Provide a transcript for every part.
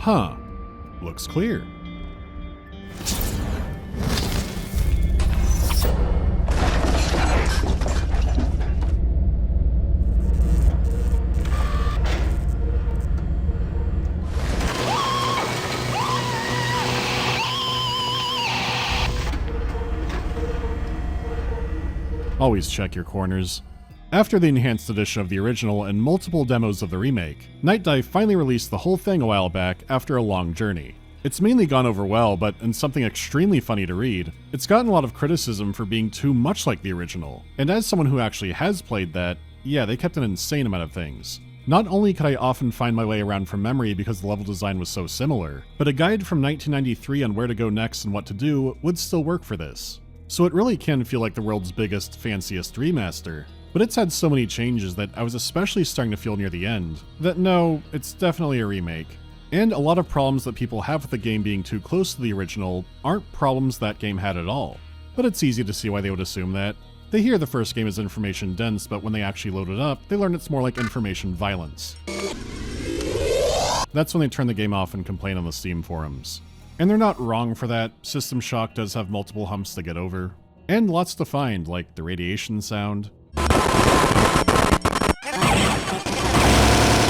Huh. Looks clear. Always check your corners. After the enhanced edition of the original and multiple demos of the remake, Nightdive finally released the whole thing a while back after a long journey. It's mainly gone over well, but in something extremely funny to read, it's gotten a lot of criticism for being too much like the original. And as someone who actually has played that, yeah, they kept an insane amount of things. Not only could I often find my way around from memory because the level design was so similar, but a guide from 1993 on where to go next and what to do would still work for this. So it really can feel like the world's biggest, fanciest remaster, but it's had so many changes that I was especially starting to feel near the end that no, it's definitely a remake. And a lot of problems that people have with the game being too close to the original aren't problems that game had at all. But it's easy to see why they would assume that. They hear the first game is information dense, but when they actually load it up, they learn it's more like information violence. That's when they turn the game off and complain on the Steam forums. And they're not wrong for that. System Shock does have multiple humps to get over. And lots to find, like the radiation sound.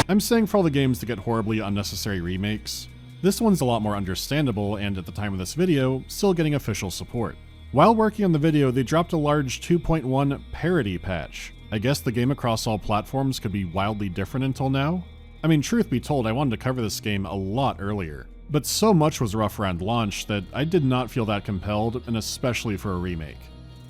I'm saying for all the games that get horribly unnecessary remakes, this one's a lot more understandable and at the time of this video, still getting official support. While working on the video, they dropped a large 2.1 parity patch. I guess the game across all platforms could be wildly different until now? I mean, truth be told, I wanted to cover this game a lot earlier. But so much was rough around launch that I did not feel that compelled, and especially for a remake.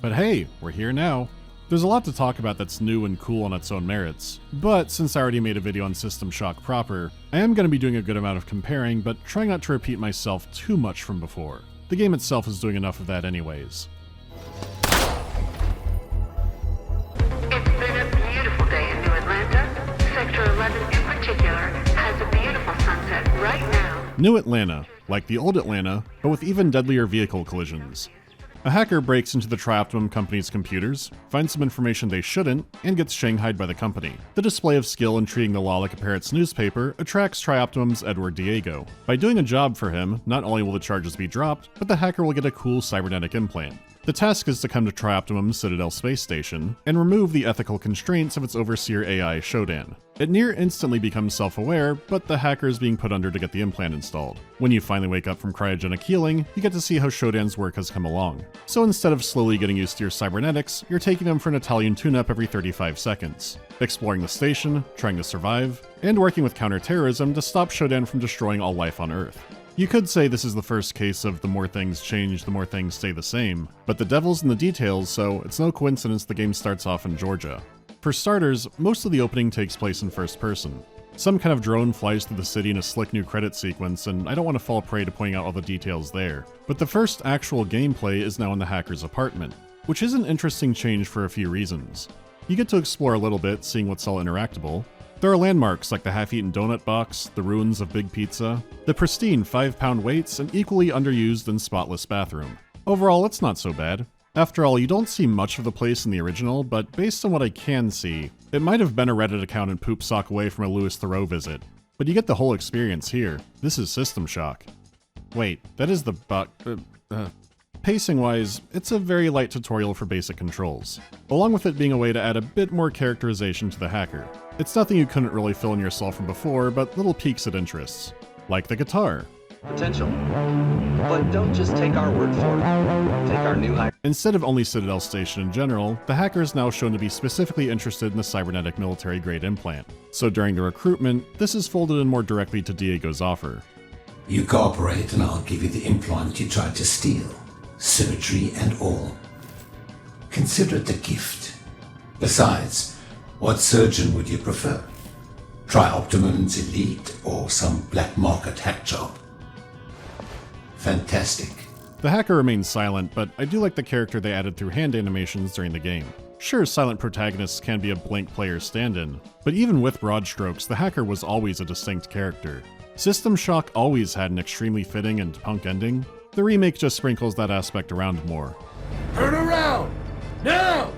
But hey, we're here now. There's a lot to talk about that's new and cool on its own merits, but since I already made a video on System Shock proper, I am going to be doing a good amount of comparing, but trying not to repeat myself too much from before. The game itself is doing enough of that anyways. It's been a beautiful day in New Atlanta. Sector 11 in particular has a beautiful sunset right now. New Atlanta, like the old Atlanta, but with even deadlier vehicle collisions. A hacker breaks into the Trioptimum company's computers, finds some information they shouldn't, and gets shanghaied by the company. The display of skill in treating the law like a parrot's newspaper attracts Trioptimum's Edward Diego. By doing a job for him, not only will the charges be dropped, but the hacker will get a cool cybernetic implant. The task is to come to Trioptimum's Citadel space station and remove the ethical constraints of its overseer AI, SHODAN. It near instantly becomes self-aware, but the hacker is being put under to get the implant installed. When you finally wake up from cryogenic healing, you get to see how SHODAN's work has come along. So instead of slowly getting used to your cybernetics, you're taking them for an Italian tune-up every 35 seconds, exploring the station, trying to survive, and working with counterterrorism to stop SHODAN from destroying all life on Earth. You could say this is the first case of the more things change, the more things stay the same, but the devil's in the details, so it's no coincidence the game starts off in Georgia. For starters, most of the opening takes place in first person. Some kind of drone flies through the city in a slick new credit sequence, and I don't want to fall prey to pointing out all the details there. But the first actual gameplay is now in the hacker's apartment, which is an interesting change for a few reasons. You get to explore a little bit, seeing what's all interactable. There are landmarks like the half-eaten donut box, the ruins of Big Pizza, the pristine 5-pound weights, and equally underused and spotless bathroom. Overall, it's not so bad. After all, you don't see much of the place in the original, but based on what I can see, it might have been a Reddit account and poop sock away from a Louis Theroux visit. But you get the whole experience here. This is System Shock. Wait, that is the Pacing-wise, it's a very light tutorial for basic controls, along with it being a way to add a bit more characterization to the hacker. It's nothing you couldn't really fill in yourself from before, but little peaks at interests. Like the guitar. Potential. But don't just take our word for it. Take our new hire. Instead of only Citadel Station in general, the hacker is now shown to be specifically interested in the cybernetic military-grade implant. So during the recruitment, this is folded in more directly to Diego's offer. You cooperate and I'll give you the implant you tried to steal. Surgery and all. Consider it a gift. Besides, what surgeon would you prefer? Trioptimum's elite or some black market hack job? Fantastic. The hacker remains silent, but I do like the character they added through hand animations during the game. Sure, silent protagonists can be a blank player stand-in, but even with broad strokes, the hacker was always a distinct character. System Shock always had an extremely fitting and punk ending. The remake just sprinkles that aspect around more. Turn around! Now!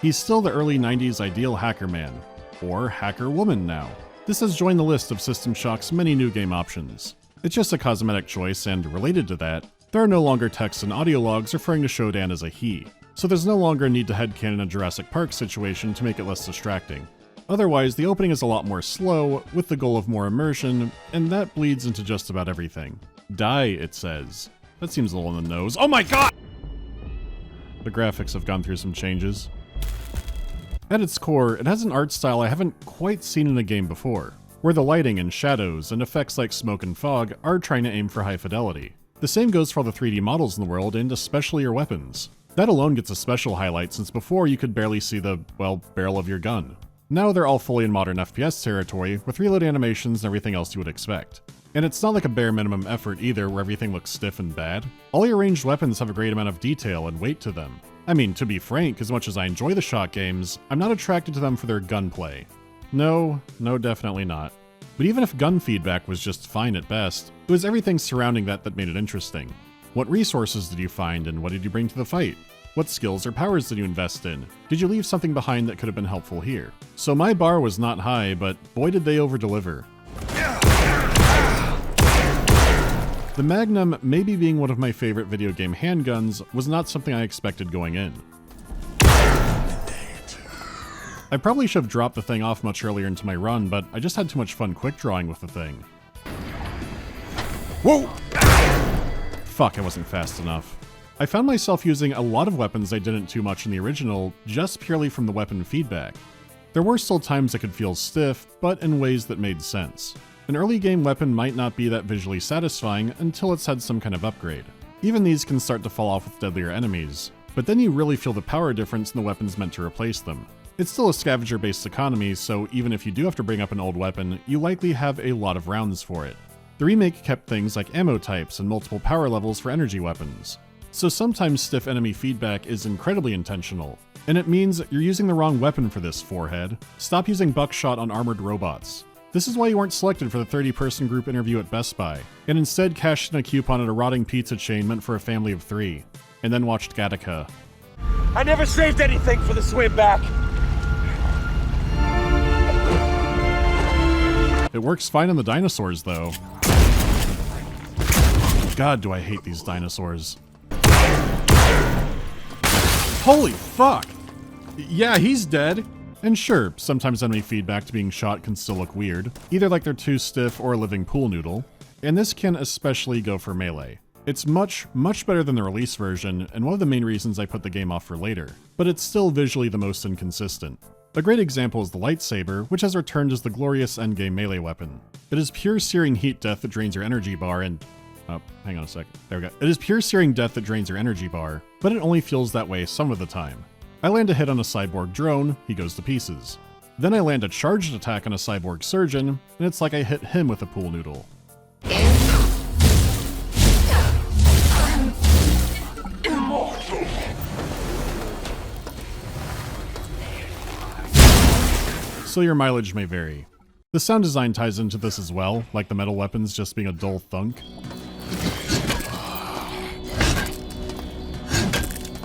He's still the early 90s ideal hacker man, or hacker woman now. This has joined the list of System Shock's many new game options. It's just a cosmetic choice, and related to that, there are no longer text and audio logs referring to Shodan as a he, so there's no longer a need to headcanon a Jurassic Park situation to make it less distracting. Otherwise, the opening is a lot more slow, with the goal of more immersion, and that bleeds into just about everything. Die, it says. That seems a little on the nose. Oh my god! The graphics have gone through some changes. At its core, it has an art style I haven't quite seen in a game before, where the lighting and shadows and effects like smoke and fog are trying to aim for high fidelity. The same goes for all the 3D models in the world, and especially your weapons. That alone gets a special highlight, since before you could barely see the, well, barrel of your gun. Now they're all fully in modern FPS territory, with reload animations and everything else you would expect. And it's not like a bare minimum effort either, where everything looks stiff and bad. All your ranged weapons have a great amount of detail and weight to them. I mean, to be frank, as much as I enjoy the Shock games, I'm not attracted to them for their gunplay. No, definitely not. But even if gun feedback was just fine at best, it was everything surrounding that made it interesting. What resources did you find, and what did you bring to the fight? What skills or powers did you invest in? Did you leave something behind that could have been helpful here? So my bar was not high, but boy did they over-deliver. The Magnum, maybe being one of my favorite video game handguns, was not something I expected going in. I probably should have dropped the thing off much earlier into my run, but I just had too much fun quick drawing with the thing. Whoa! Fuck, I wasn't fast enough. I found myself using a lot of weapons I didn't too much in the original, just purely from the weapon feedback. There were still times I could feel stiff, but in ways that made sense. An early game weapon might not be that visually satisfying until it's had some kind of upgrade. Even these can start to fall off with deadlier enemies, but then you really feel the power difference in the weapons meant to replace them. It's still a scavenger-based economy, so even if you do have to bring up an old weapon, you likely have a lot of rounds for it. The remake kept things like ammo types and multiple power levels for energy weapons. So sometimes stiff enemy feedback is incredibly intentional, and it means you're using the wrong weapon for this, forehead. Stop using buckshot on armored robots. This is why you weren't selected for the 30-person group interview at Best Buy, and instead cashed in a coupon at a rotting pizza chain meant for a family of 3, and then watched Gattaca. I never saved anything for the swim back. It works fine on the dinosaurs, though. God, do I hate these dinosaurs. Holy fuck! Yeah, he's dead. And sure, sometimes enemy feedback to being shot can still look weird, either like they're too stiff or a living pool noodle, and this can especially go for melee. It's much better than the release version, and one of the main reasons I put the game off for later, but it's still visually the most inconsistent. A great example is the lightsaber, which has returned as the glorious endgame melee weapon. It is pure searing heat death that drains your energy bar and... Oh, hang on a sec. There we go. It is pure searing death that drains your energy bar, but it only feels that way some of the time. I land a hit on a cyborg drone, he goes to pieces. Then I land a charged attack on a cyborg surgeon, and it's like I hit him with a pool noodle. So your mileage may vary. The sound design ties into this as well, like the metal weapons just being a dull thunk.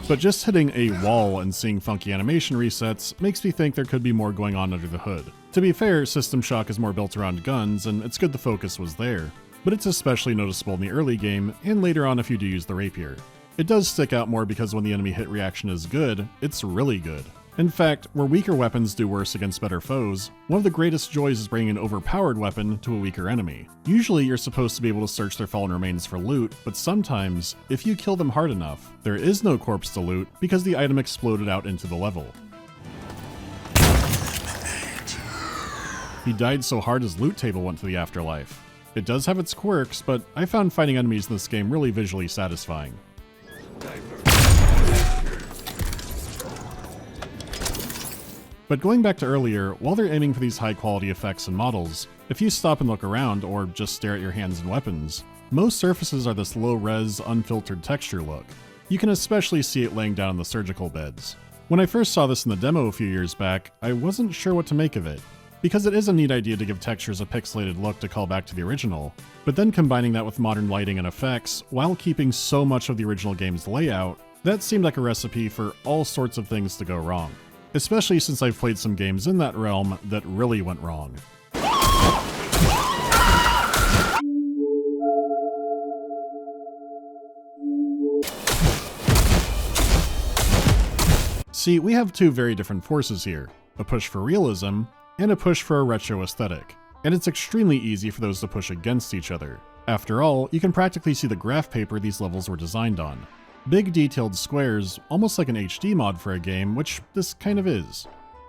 But just hitting a wall and seeing funky animation resets makes me think there could be more going on under the hood. To be fair, System Shock is more built around guns, and it's good the focus was there, but it's especially noticeable in the early game, and later on if you do use the rapier. It does stick out more because when the enemy hit reaction is good, it's really good. In fact, where weaker weapons do worse against better foes, one of the greatest joys is bringing an overpowered weapon to a weaker enemy. Usually you're supposed to be able to search their fallen remains for loot, but sometimes, if you kill them hard enough, there is no corpse to loot because the item exploded out into the level. He died so hard his loot table went to the afterlife. It does have its quirks, but I found fighting enemies in this game really visually satisfying. But going back to earlier, while they're aiming for these high quality effects and models, if you stop and look around or just stare at your hands and weapons, most surfaces are this low res, unfiltered texture look. You can especially see it laying down on the surgical beds. When I first saw this in the demo a few years back, I wasn't sure what to make of it, because it is a neat idea to give textures a pixelated look to call back to the original, but then combining that with modern lighting and effects while keeping so much of the original game's layout, that seemed like a recipe for all sorts of things to go wrong. Especially since I've played some games in that realm that really went wrong. See, we have two very different forces here, a push for realism and a push for a retro aesthetic, and it's extremely easy for those to push against each other. After all, you can practically see the graph paper these levels were designed on. Big detailed squares, almost like an HD mod for a game, which this kind of is.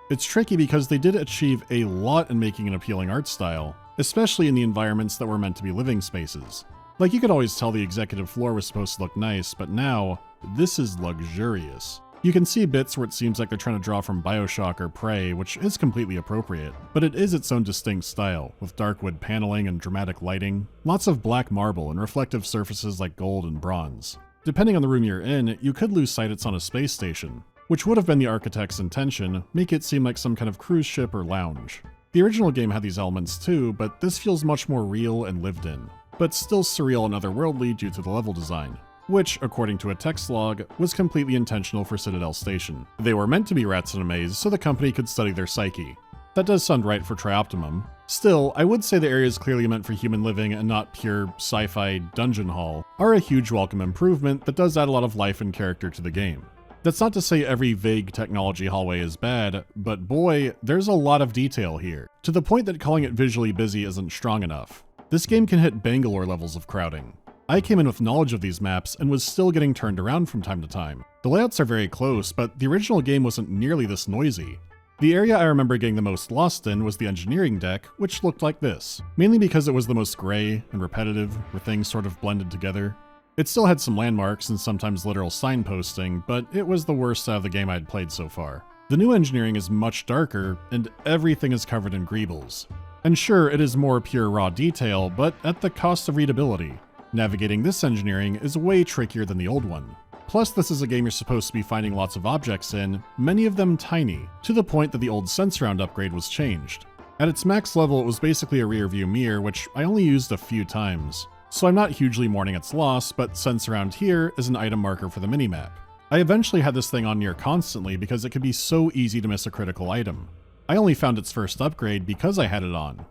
It's tricky because they did achieve a lot in making an appealing art style, especially in the environments that were meant to be living spaces. Like, you could always tell the executive floor was supposed to look nice, but now, this is luxurious. You can see bits where it seems like they're trying to draw from BioShock or Prey, which is completely appropriate, but it is its own distinct style, with dark wood paneling and dramatic lighting, lots of black marble and reflective surfaces like gold and bronze. Depending on the room you're in, you could lose sight it's on a space station, which would have been the architect's intention, make it seem like some kind of cruise ship or lounge. The original game had these elements too, but this feels much more real and lived in, but still surreal and otherworldly due to the level design, which, according to a text log, was completely intentional for Citadel Station. They were meant to be rats in a maze so the company could study their psyche. That does sound right for Trioptimum. Still, I would say the areas clearly meant for human living and not pure sci-fi dungeon hall are a huge welcome improvement that does add a lot of life and character to the game. That's not to say every vague technology hallway is bad, but boy, there's a lot of detail here, to the point that calling it visually busy isn't strong enough. This game can hit Bangalore levels of crowding. I came in with knowledge of these maps and was still getting turned around from time to time. The layouts are very close, but the original game wasn't nearly this noisy. The area I remember getting the most lost in was the engineering deck, which looked like this, mainly because it was the most gray and repetitive, where things sort of blended together. It still had some landmarks and sometimes literal signposting, but it was the worst out of the game I'd played so far. The new engineering is much darker, and everything is covered in greebles. And sure, it is more pure raw detail, but at the cost of readability. Navigating this engineering is way trickier than the old one. Plus, this is a game you're supposed to be finding lots of objects in, many of them tiny, to the point that the old sense round upgrade was changed. At its max level, it was basically a rear view mirror, which I only used a few times. So I'm not hugely mourning its loss, but sense around here is an item marker for the minimap. I eventually had this thing on near constantly because it could be so easy to miss a critical item. I only found its first upgrade because I had it on.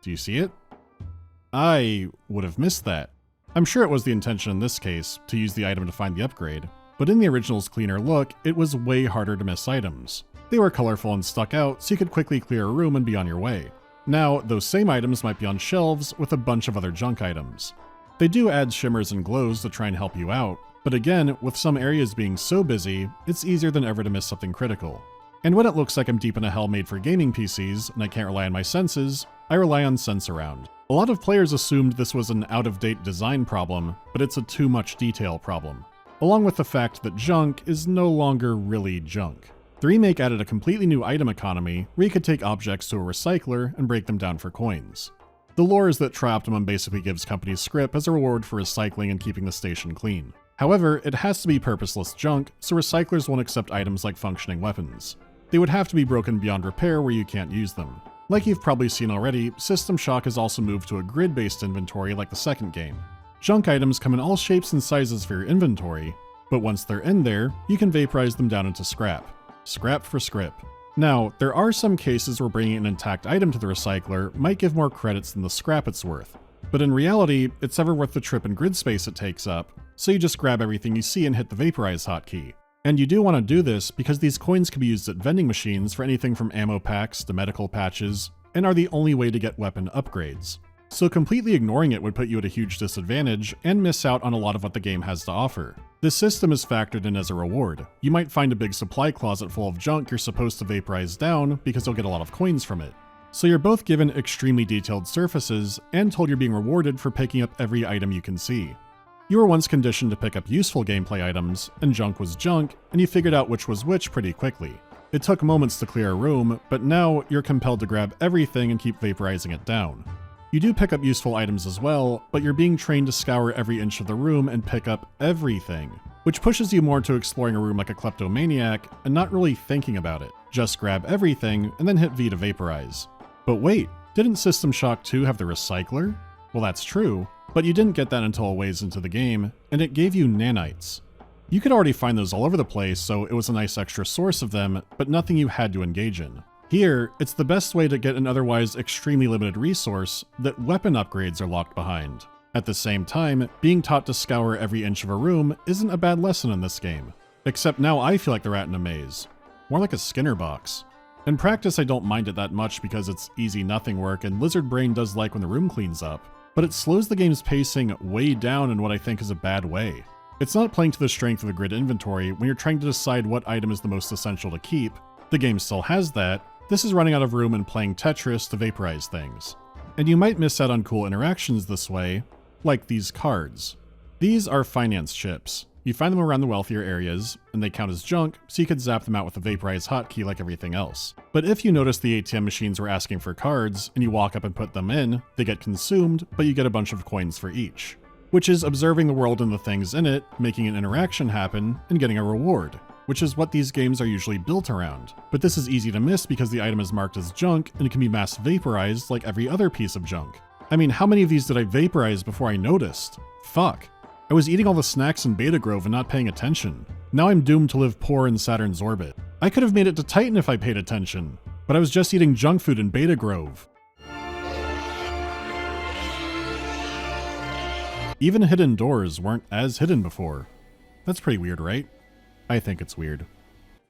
Do you see it? I would have missed that. I'm sure it was the intention in this case, to use the item to find the upgrade, but in the original's cleaner look, it was way harder to miss items. They were colorful and stuck out, so you could quickly clear a room and be on your way. Now, those same items might be on shelves with a bunch of other junk items. They do add shimmers and glows to try and help you out, but again, with some areas being so busy, it's easier than ever to miss something critical. And when it looks like I'm deep in a hell made for gaming PCs and I can't rely on my senses, I rely on sense around. A lot of players assumed this was an out-of-date design problem, but it's a too much detail problem, along with the fact that junk is no longer really junk. The remake added a completely new item economy where you could take objects to a recycler and break them down for coins. The lore is that Trioptimum basically gives companies scrip as a reward for recycling and keeping the station clean. However, it has to be purposeless junk, so recyclers won't accept items like functioning weapons. They would have to be broken beyond repair where you can't use them. Like you've probably seen already, System Shock has also moved to a grid-based inventory like the second game. Junk items come in all shapes and sizes for your inventory, but once they're in there, you can vaporize them down into scrap. Scrap for scrip. Now, there are some cases where bringing an intact item to the recycler might give more credits than the scrap it's worth, but in reality, it's ever worth the trip and grid space it takes up, so you just grab everything you see and hit the vaporize hotkey. And you do want to do this because these coins can be used at vending machines for anything from ammo packs to medical patches, and are the only way to get weapon upgrades. So completely ignoring it would put you at a huge disadvantage and miss out on a lot of what the game has to offer. This system is factored in as a reward. You might find a big supply closet full of junk you're supposed to vaporize down because you'll get a lot of coins from it. So you're both given extremely detailed surfaces and told you're being rewarded for picking up every item you can see. You were once conditioned to pick up useful gameplay items, and junk was junk, and you figured out which was which pretty quickly. It took moments to clear a room, but now you're compelled to grab everything and keep vaporizing it down. You do pick up useful items as well, but you're being trained to scour every inch of the room and pick up everything, which pushes you more into exploring a room like a kleptomaniac and not really thinking about it. Just grab everything and then hit V to vaporize. But wait, didn't System Shock 2 have the recycler? Well, that's true, but you didn't get that until a ways into the game, and it gave you nanites. You could already find those all over the place, so it was a nice extra source of them, but nothing you had to engage in. Here, it's the best way to get an otherwise extremely limited resource that weapon upgrades are locked behind. At the same time, being taught to scour every inch of a room isn't a bad lesson in this game. Except now I feel like the rat in a maze. More like a Skinner box. In practice, I don't mind it that much because it's easy nothing work and Lizard Brain does like when the room cleans up. But it slows the game's pacing way down in what I think is a bad way. It's not playing to the strength of the grid inventory when you're trying to decide what item is the most essential to keep. The game still has that. This is running out of room and playing Tetris to vaporize things. And you might miss out on cool interactions this way, like these cards. These are finance chips. You find them around the wealthier areas, and they count as junk, so you could zap them out with a vaporize hotkey like everything else. But if you notice the ATM machines were asking for cards, and you walk up and put them in, they get consumed, but you get a bunch of coins for each. Which is observing the world and the things in it, making an interaction happen, and getting a reward. Which is what these games are usually built around. But this is easy to miss because the item is marked as junk, and it can be mass vaporized like every other piece of junk. I mean, how many of these did I vaporize before I noticed? Fuck. I was eating all the snacks in Beta Grove and not paying attention. Now I'm doomed to live poor in Saturn's orbit. I could have made it to Titan if I paid attention, but I was just eating junk food in Beta Grove. Even hidden doors weren't as hidden before. That's pretty weird, right? I think it's weird.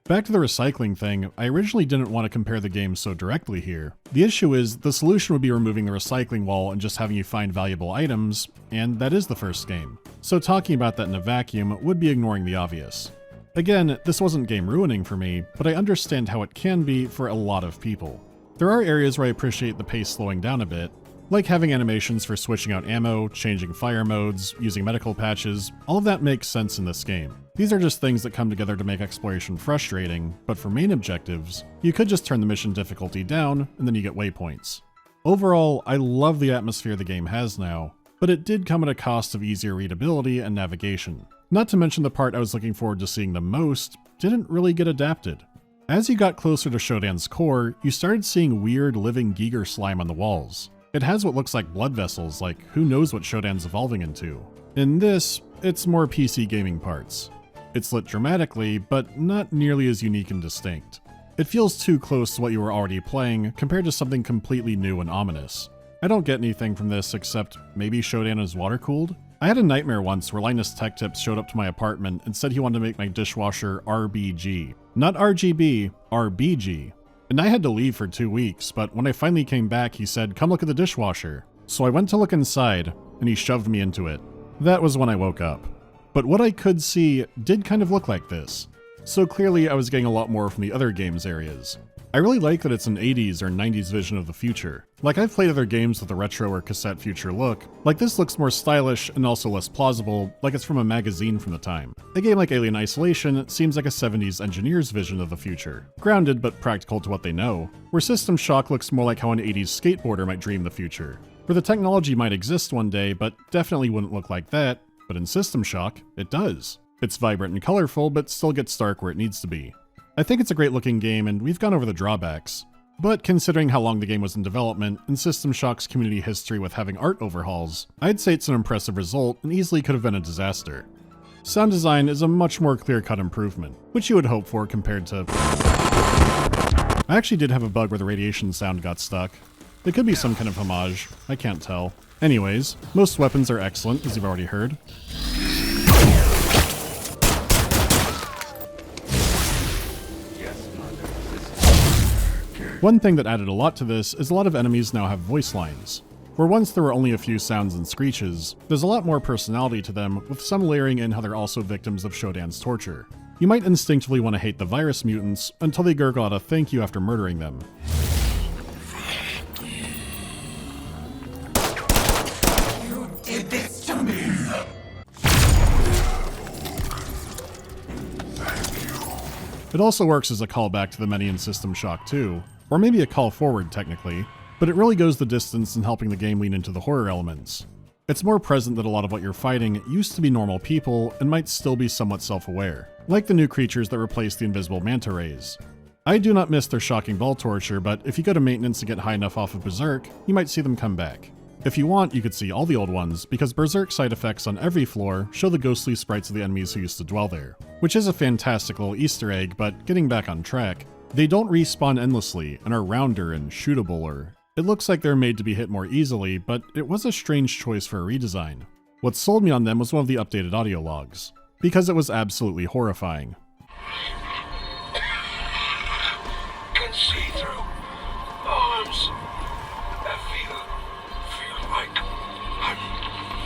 Back to the recycling thing, I originally didn't want to compare the games so directly here. The issue is, the solution would be removing the recycling wall and just having you find valuable items, and that is the first game. So talking about that in a vacuum would be ignoring the obvious. Again, this wasn't game ruining for me, but I understand how it can be for a lot of people. There are areas where I appreciate the pace slowing down a bit, like having animations for switching out ammo, changing fire modes, using medical patches. All of that makes sense in this game. These are just things that come together to make exploration frustrating, but for main objectives, you could just turn the mission difficulty down, and then you get waypoints. Overall, I love the atmosphere the game has now, but it did come at a cost of easier readability and navigation. Not to mention the part I was looking forward to seeing the most didn't really get adapted. As you got closer to Shodan's core, you started seeing weird living Giger slime on the walls. It has what looks like blood vessels, like who knows what Shodan's evolving into. In this, it's more PC gaming parts. It's lit dramatically, but not nearly as unique and distinct. It feels too close to what you were already playing, compared to something completely new and ominous. I don't get anything from this except maybe Shodan is water-cooled? I had a nightmare once where Linus Tech Tips showed up to my apartment and said he wanted to make my dishwasher RBG. Not RGB, RBG. And I had to leave for 2 weeks, but when I finally came back, he said, "Come look at the dishwasher." So I went to look inside, and he shoved me into it. That was when I woke up. But what I could see did kind of look like this. So clearly I was getting a lot more from the other games areas. I really like that it's an 80s or 90s vision of the future. Like, I've played other games with a retro or cassette future look. Like, this looks more stylish and also less plausible, like it's from a magazine from the time. A game like Alien Isolation seems like a 70s engineer's vision of the future. Grounded but practical to what they know. Where System Shock looks more like how an 80s skateboarder might dream the future. Where the technology might exist one day, but definitely wouldn't look like that. But in System Shock, it does. It's vibrant and colorful, but still gets dark where it needs to be. I think it's a great looking game, and we've gone over the drawbacks. But considering how long the game was in development, and System Shock's community history with having art overhauls, I'd say it's an impressive result and easily could have been a disaster. Sound design is a much more clear-cut improvement, which you would hope for compared to... I actually did have a bug where the radiation sound got stuck. It could be some kind of homage, I can't tell. Anyways, most weapons are excellent, as you've already heard. One thing that added a lot to this is a lot of enemies now have voice lines. Where once there were only a few sounds and screeches, there's a lot more personality to them, with some layering in how they're also victims of Shodan's torture. You might instinctively want to hate the virus mutants until they gurgle out a thank you after murdering them. You did this to me! It also works as a callback to the many in System Shock 2, or maybe a call forward technically, but it really goes the distance in helping the game lean into the horror elements. It's more present that a lot of what you're fighting used to be normal people and might still be somewhat self-aware, like the new creatures that replace the invisible manta rays. I do not miss their shocking ball torture, but if you go to maintenance and get high enough off of Berserk, you might see them come back. If you want, you could see all the old ones, because Berserk side effects on every floor show the ghostly sprites of the enemies who used to dwell there. Which is a fantastic little Easter egg, but getting back on track, they don't respawn endlessly and are rounder and shootable, or it looks like they're made to be hit more easily, but it was a strange choice for a redesign. What sold me on them was one of the updated audio logs. because it was absolutely horrifying. Can see through arms. I feel like I'm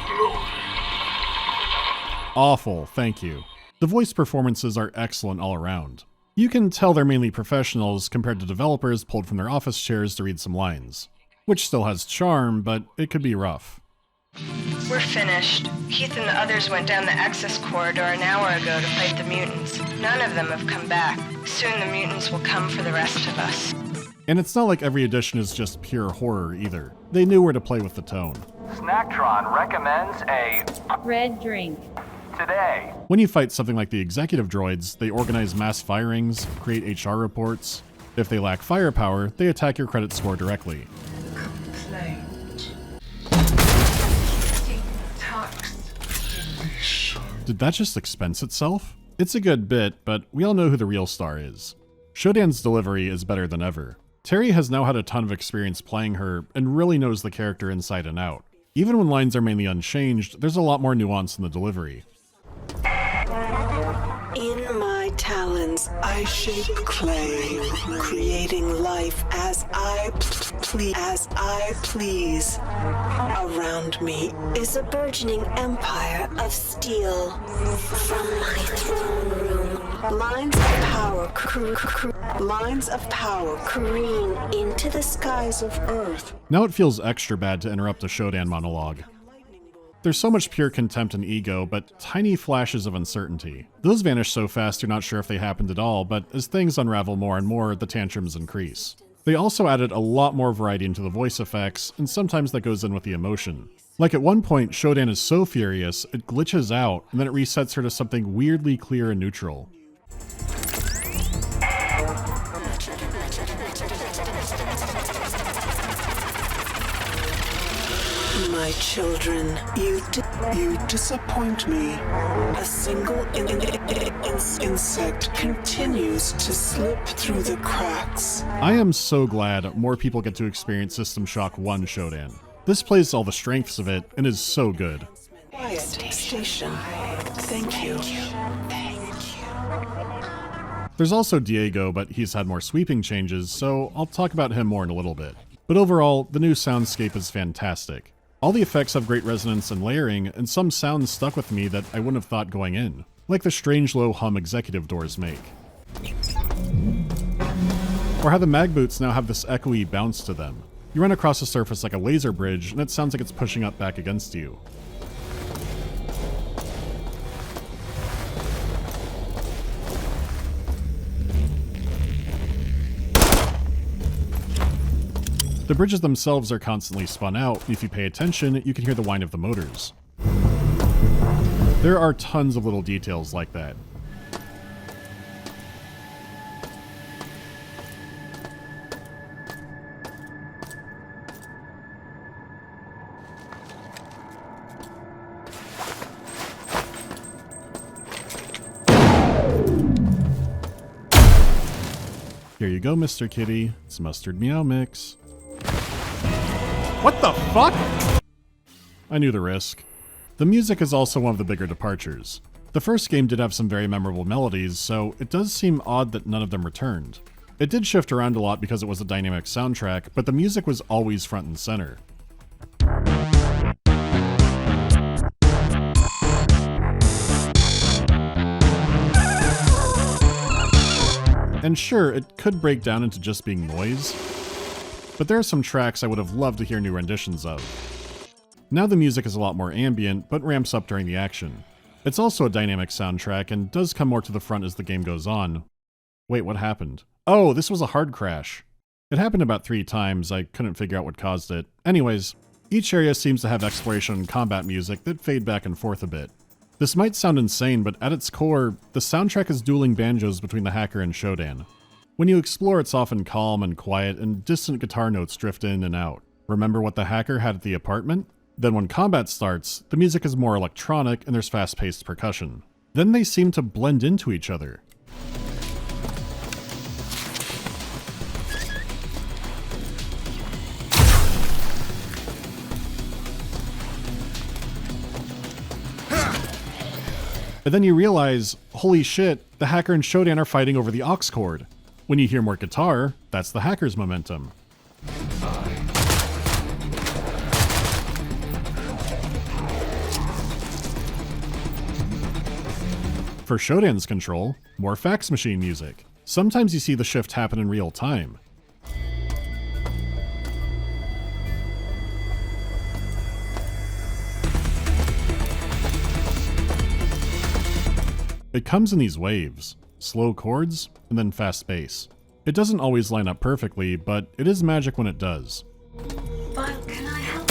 floating. Awful, thank you. The voice performances are excellent all around. You can tell they're mainly professionals compared to developers pulled from their office chairs to read some lines. Which still has charm, but it could be rough. We're finished. Heath and the others went down the access corridor an hour ago to fight the mutants. None of them have come back. Soon the mutants will come for the rest of us. And it's not like every edition is just pure horror either. They knew where to play with the tone. Snacktron recommends a red drink. today. When you fight something like the executive droids, they organize mass firings, create HR reports. If they lack firepower, they attack your credit score directly. Did that just expense itself? It's a good bit, but we all know who the real star is. Shodan's delivery is better than ever. Terry has now had a ton of experience playing her and really knows the character inside and out. Even when lines are mainly unchanged, there's a lot more nuance in the delivery. In my talons, I shape clay, creating life as I please. Around me is a burgeoning empire of steel. From my throne room, lines of power careen into the skies of Earth. Now it feels extra bad to interrupt a Shodan monologue. There's so much pure contempt and ego, but tiny flashes of uncertainty. Those vanish so fast you're not sure if they happened at all, but as things unravel more and more, the tantrums increase. They also added a lot more variety into the voice effects, and sometimes that goes in with the emotion. Like at one point, Shodan is so furious, it glitches out, and then it resets her to something weirdly clear and neutral. My children, you disappoint me. A single insect continues to slip through the cracks. I am so glad more people get to experience System Shock 1 Shodan. This plays all the strengths of it and is so good. Quiet station. Thank you. There's also Diego, but he's had more sweeping changes, so I'll talk about him more in a little bit. But overall, the new soundscape is fantastic. All the effects have great resonance and layering, and some sounds stuck with me that I wouldn't have thought going in, like the strange low hum executive doors make. Or how the mag boots now have this echoey bounce to them. You run across a surface like a laser bridge, and it sounds like it's pushing up back against you. The bridges themselves are constantly spun out, and if you pay attention, you can hear the whine of the motors. There are tons of little details like that. Here you go, Mr. Kitty. It's mustard meow mix. What the fuck? I knew the risk. The music is also one of the bigger departures. The first game did have some very memorable melodies, so it does seem odd that none of them returned. It did shift around a lot because it was a dynamic soundtrack, but the music was always front and center. And sure, it could break down into just being noise, but there are some tracks I would have loved to hear new renditions of. Now the music is a lot more ambient, but ramps up during the action. It's also a dynamic soundtrack and does come more to the front as the game goes on. Wait, what happened? Oh, this was a hard crash. It happened about 3 times, I couldn't figure out what caused it. Anyways, each area seems to have exploration and combat music that fade back and forth a bit. This might sound insane, but at its core, the soundtrack is dueling banjos between the hacker and Shodan. When you explore, it's often calm and quiet, and distant guitar notes drift in and out. Remember what the hacker had at the apartment? Then when combat starts, the music is more electronic and there's fast-paced percussion. Then they seem to blend into each other. And then you realize, holy shit, the hacker and Shodan are fighting over the aux cord. When you hear more guitar, that's the hacker's momentum. For Shodan's control, more fax machine music. Sometimes you see the shift happen in real time. It comes in these waves, slow chords, and then fast bass. It doesn't always line up perfectly, but it is magic when it does. But can I help?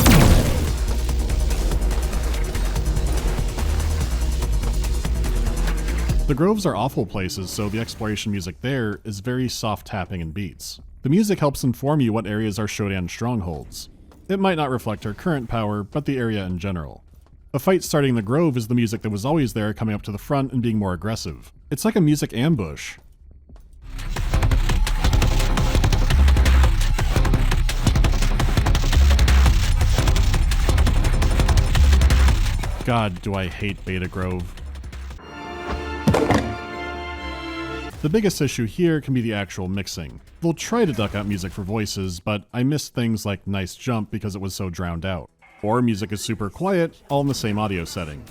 The groves are awful places, so the exploration music there is very soft tapping and beats. The music helps inform you what areas are Shodan strongholds. It might not reflect her current power, but the area in general. A fight starting in the grove is the music that was always there, coming up to the front and being more aggressive. It's like a music ambush. God, do I hate Beta Grove. The biggest issue here can be the actual mixing. They'll try to duck out music for voices, but I missed things like Nice Jump because it was so drowned out. Or music is super quiet, all in the same audio setting.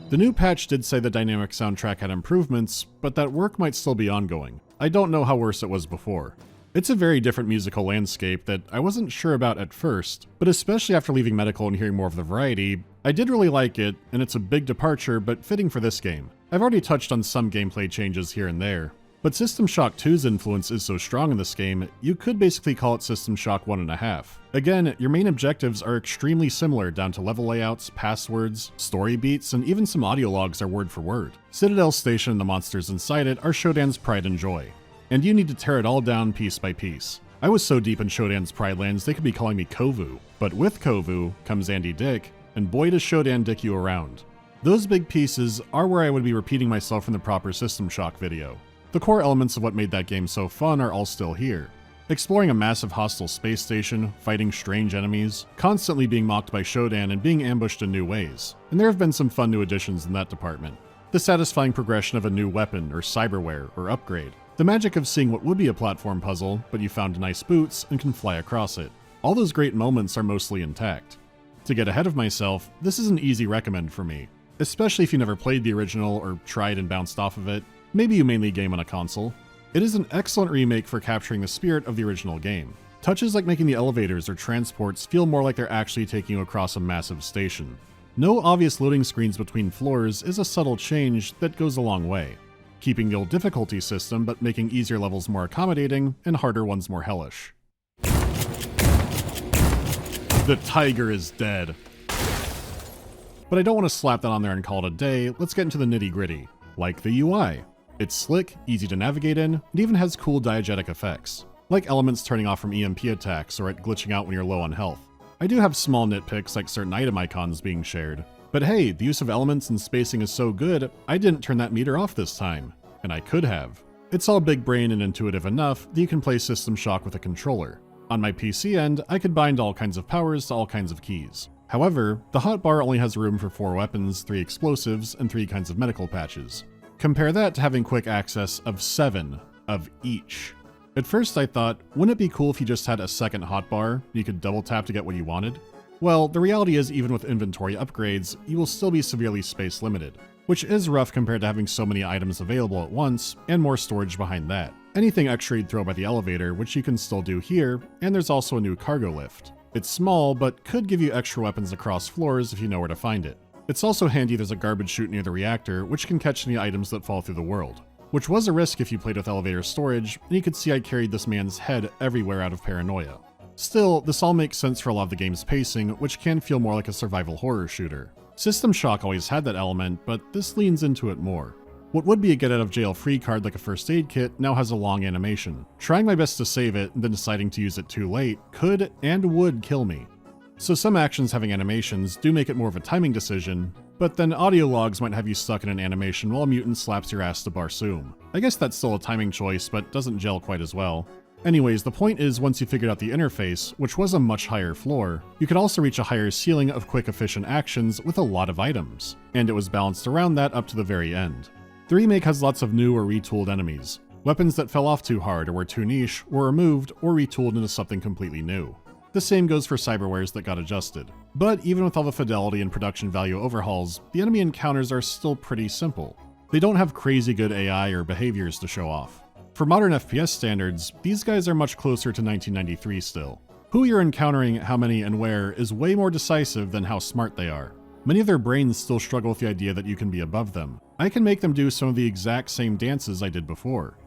The new patch did say the dynamic soundtrack had improvements, but that work might still be ongoing. I don't know how worse it was before. It's a very different musical landscape that I wasn't sure about at first, but especially after leaving medical and hearing more of the variety, I did really like it, and it's a big departure but fitting for this game. I've already touched on some gameplay changes here and there, but System Shock 2's influence is so strong in this game, you could basically call it System Shock 1.5. Again, your main objectives are extremely similar down to level layouts, passwords, story beats, and even some audio logs are word for word. Citadel Station and the monsters inside it are Shodan's pride and joy, and you need to tear it all down piece by piece. I was so deep in Shodan's Pride Lands they could be calling me Kovu, but with Kovu comes Andy Dick, and boy does Shodan dick you around. Those big pieces are where I would be repeating myself from the proper System Shock video. The core elements of what made that game so fun are all still here. Exploring a massive hostile space station, fighting strange enemies, constantly being mocked by Shodan and being ambushed in new ways. And there have been some fun new additions in that department. The satisfying progression of a new weapon or cyberware or upgrade. The magic of seeing what would be a platform puzzle, but you found nice boots and can fly across it. All those great moments are mostly intact. To get ahead of myself, this is an easy recommend for me, especially if you never played the original or tried and bounced off of it. Maybe you mainly game on a console. It is an excellent remake for capturing the spirit of the original game. Touches like making the elevators or transports feel more like they're actually taking you across a massive station. No obvious loading screens between floors is a subtle change that goes a long way, keeping the old difficulty system but making easier levels more accommodating and harder ones more hellish. The tiger is dead. But I don't want to slap that on there and call it a day. Let's get into the nitty-gritty. Like the UI. It's slick, easy to navigate in, and even has cool diegetic effects, like elements turning off from EMP attacks or it glitching out when you're low on health. I do have small nitpicks like certain item icons being shared, but hey, the use of elements and spacing is so good, I didn't turn that meter off this time, and I could have. It's all big brain and intuitive enough that you can play System Shock with a controller. On my PC end, I could bind all kinds of powers to all kinds of keys. However, the hotbar only has room for 4 weapons, 3 explosives, and 3 kinds of medical patches. Compare that to having quick access of 7 of each. At first I thought, wouldn't it be cool if you just had a second hotbar, you could double tap to get what you wanted? Well, the reality is even with inventory upgrades, you will still be severely space limited, which is rough compared to having so many items available at once, and more storage behind that. Anything extra you'd throw by the elevator, which you can still do here, and there's also a new cargo lift. It's small, but could give you extra weapons across floors if you know where to find it. It's also handy there's a garbage chute near the reactor, which can catch any items that fall through the world, which was a risk if you played with elevator storage, and you could see I carried this man's head everywhere out of paranoia. Still, this all makes sense for a lot of the game's pacing, which can feel more like a survival horror shooter. System Shock always had that element, but this leans into it more. What would be a get-out-of-jail-free card like a first aid kit now has a long animation. Trying my best to save it and then deciding to use it too late could and would kill me. So some actions having animations do make it more of a timing decision, but then audio logs might have you stuck in an animation while a mutant slaps your ass to Barsoom. I guess that's still a timing choice, but doesn't gel quite as well. Anyways, the point is, once you figured out the interface, which was a much higher floor, you could also reach a higher ceiling of quick efficient actions with a lot of items, and it was balanced around that up to the very end. The remake has lots of new or retooled enemies. Weapons that fell off too hard or were too niche were removed or retooled into something completely new. The same goes for cyberwares that got adjusted. But even with all the fidelity and production value overhauls, the enemy encounters are still pretty simple. They don't have crazy good AI or behaviors to show off. For modern FPS standards, these guys are much closer to 1993 still. Who you're encountering, how many, and where is way more decisive than how smart they are. Many of their brains still struggle with the idea that you can be above them. I can make them do some of the exact same dances I did before.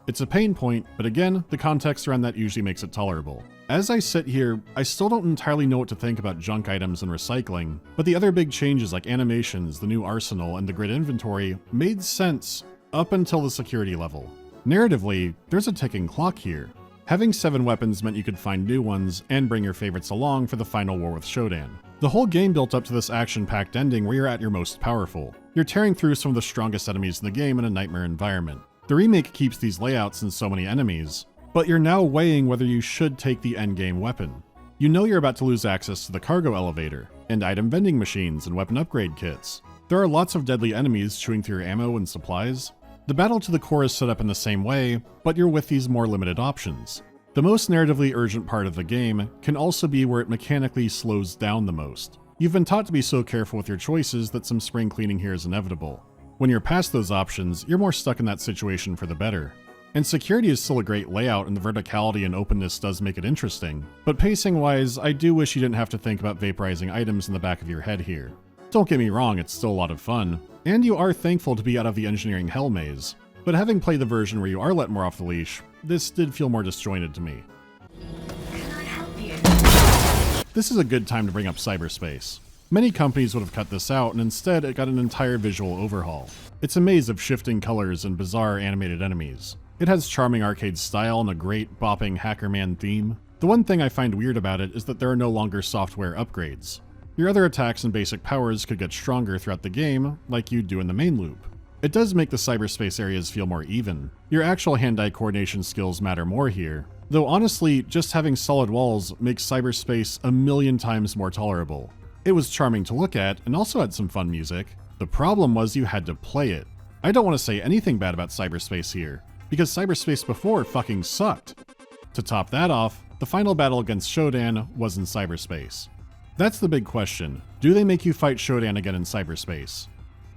It's a pain point, but again, the context around that usually makes it tolerable. As I sit here, I still don't entirely know what to think about junk items and recycling, but the other big changes like animations, the new arsenal, and the grid inventory made sense up until the security level. Narratively, there's a ticking clock here. Having 7 weapons meant you could find new ones and bring your favorites along for the final war with SHODAN. The whole game built up to this action-packed ending where you're at your most powerful. You're tearing through some of the strongest enemies in the game in a nightmare environment. The remake keeps these layouts and so many enemies, but you're now weighing whether you should take the endgame weapon. You know you're about to lose access to the cargo elevator, and item vending machines and weapon upgrade kits. There are lots of deadly enemies chewing through your ammo and supplies. The battle to the core is set up in the same way, but you're with these more limited options. The most narratively urgent part of the game can also be where it mechanically slows down the most. You've been taught to be so careful with your choices that some spring cleaning here is inevitable. When you're past those options, you're more stuck in that situation for the better. And security is still a great layout, and the verticality and openness does make it interesting, but pacing-wise, I do wish you didn't have to think about vaporizing items in the back of your head here. Don't get me wrong, it's still a lot of fun, and you are thankful to be out of the engineering hell maze, but having played the version where you are let more off the leash, this did feel more disjointed to me. Can I help you? This is a good time to bring up cyberspace. Many companies would have cut this out, and instead it got an entire visual overhaul. It's a maze of shifting colors and bizarre animated enemies. It has charming arcade style and a great bopping Hackerman theme. The one thing I find weird about it is that there are no longer software upgrades. Your other attacks and basic powers could get stronger throughout the game, like you do in the main loop. It does make the cyberspace areas feel more even. Your actual hand-eye coordination skills matter more here, though honestly, just having solid walls makes cyberspace a million times more tolerable. It was charming to look at, and also had some fun music. The problem was you had to play it. I don't want to say anything bad about cyberspace here, because cyberspace before fucking sucked. To top that off, the final battle against SHODAN was in cyberspace. That's the big question. Do they make you fight SHODAN again in cyberspace?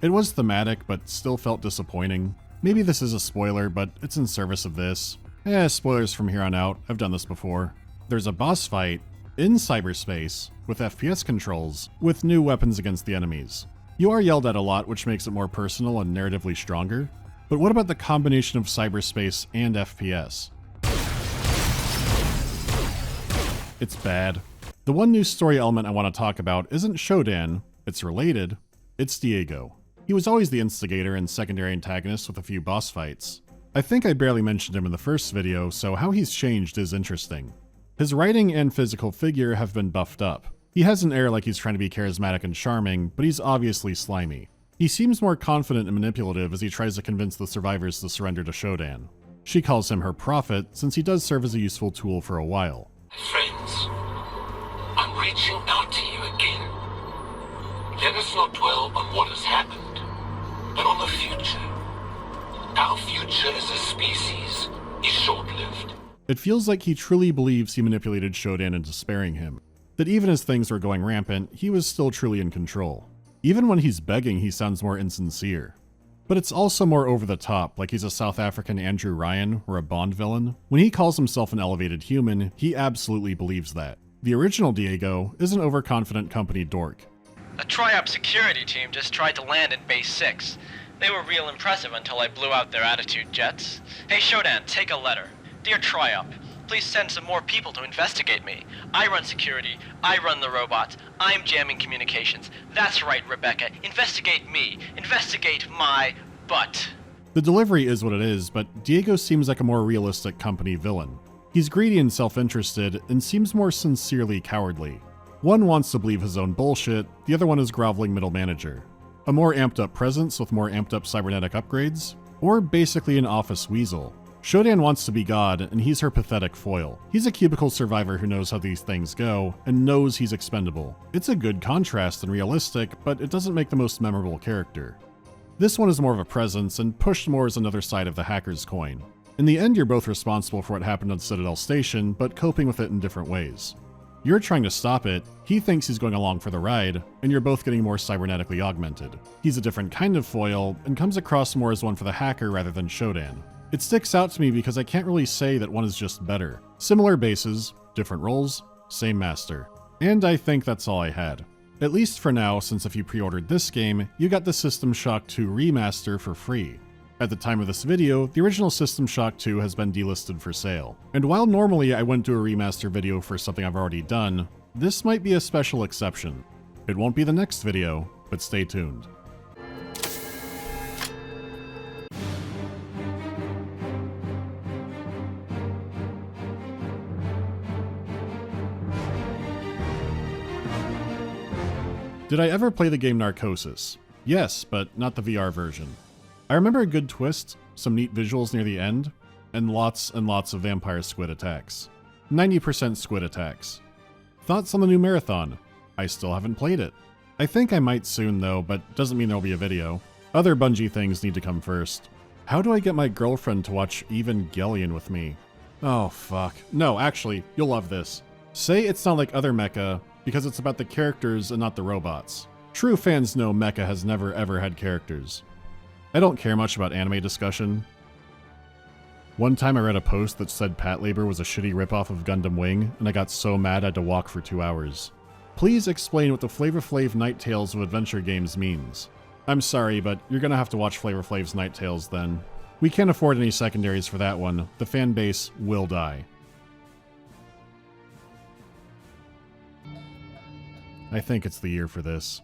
It was thematic, but still felt disappointing. Maybe this is a spoiler, but it's in service of this. Spoilers from here on out. I've done this before. There's a boss fight in cyberspace with FPS controls with new weapons against the enemies. You are yelled at a lot, which makes it more personal and narratively stronger. But what about the combination of cyberspace and FPS? It's bad. The one new story element I want to talk about isn't SHODAN, it's related, it's Diego. He was always the instigator and secondary antagonist with a few boss fights. I think I barely mentioned him in the first video, so how he's changed is interesting. His writing and physical figure have been buffed up. He has an air like he's trying to be charismatic and charming, but he's obviously slimy. He seems more confident and manipulative as he tries to convince the survivors to surrender to SHODAN. She calls him her prophet, since he does serve as a useful tool for a while. Friends, I'm reaching out to you again. Let us not dwell on what has happened, but on the future. Our future as a species is short-lived. It feels like he truly believes he manipulated SHODAN into sparing him. That even as things were going rampant, he was still truly in control. Even when he's begging, he sounds more insincere. But it's also more over the top, like he's a South African Andrew Ryan or a Bond villain. When he calls himself an elevated human, he absolutely believes that. The original Diego is an overconfident company dork. A Tri-Op security team just tried to land in Base 6. They were real impressive until I blew out their attitude jets. Hey SHODAN, take a letter. Dear Tri-Op, please send some more people to investigate me. I run security, I run the robots, I'm jamming communications. That's right, Rebecca, investigate me. Investigate my butt. The delivery is what it is, but Diego seems like a more realistic company villain. He's greedy and self-interested, and seems more sincerely cowardly. One wants to believe his own bullshit, the other one is groveling middle manager. A more amped up presence with more amped up cybernetic upgrades, or basically an office weasel. SHODAN wants to be God, and he's her pathetic foil. He's a cubicle survivor who knows how these things go, and knows he's expendable. It's a good contrast and realistic, but it doesn't make the most memorable character. This one is more of a presence, and pushed more as another side of the hacker's coin. In the end, you're both responsible for what happened on Citadel Station, but coping with it in different ways. You're trying to stop it, he thinks he's going along for the ride, and you're both getting more cybernetically augmented. He's a different kind of foil, and comes across more as one for the hacker rather than SHODAN. It sticks out to me because I can't really say that one is just better. Similar bases, different roles, same master. And I think that's all I had. At least for now, since if you pre-ordered this game, you got the System Shock 2 remaster for free. At the time of this video, the original System Shock 2 has been delisted for sale. And while normally I wouldn't do a remaster video for something I've already done, this might be a special exception. It won't be the next video, but stay tuned. Did I ever play the game Narcosis? Yes, but not the VR version. I remember a good twist, some neat visuals near the end, and lots of vampire squid attacks. 90% squid attacks. Thoughts on the new Marathon? I still haven't played it. I think I might soon though, but doesn't mean there'll be a video. Other Bungie things need to come first. How do I get my girlfriend to watch Evangelion with me? Oh fuck. No, actually, you'll love this. Say it's not like other mecha, because it's about the characters and not the robots. True fans know mecha has never ever had characters. I don't care much about anime discussion. One time I read a post that said Patlabor was a shitty ripoff of Gundam Wing, and I got so mad I had to walk for 2 hours. Please explain what the Flavor Flav Night Tales of adventure games means. I'm sorry, but you're gonna have to watch Flavor Flav's Night Tales then. We can't afford any secondaries for that one. The fan base will die. I think it's the year for this.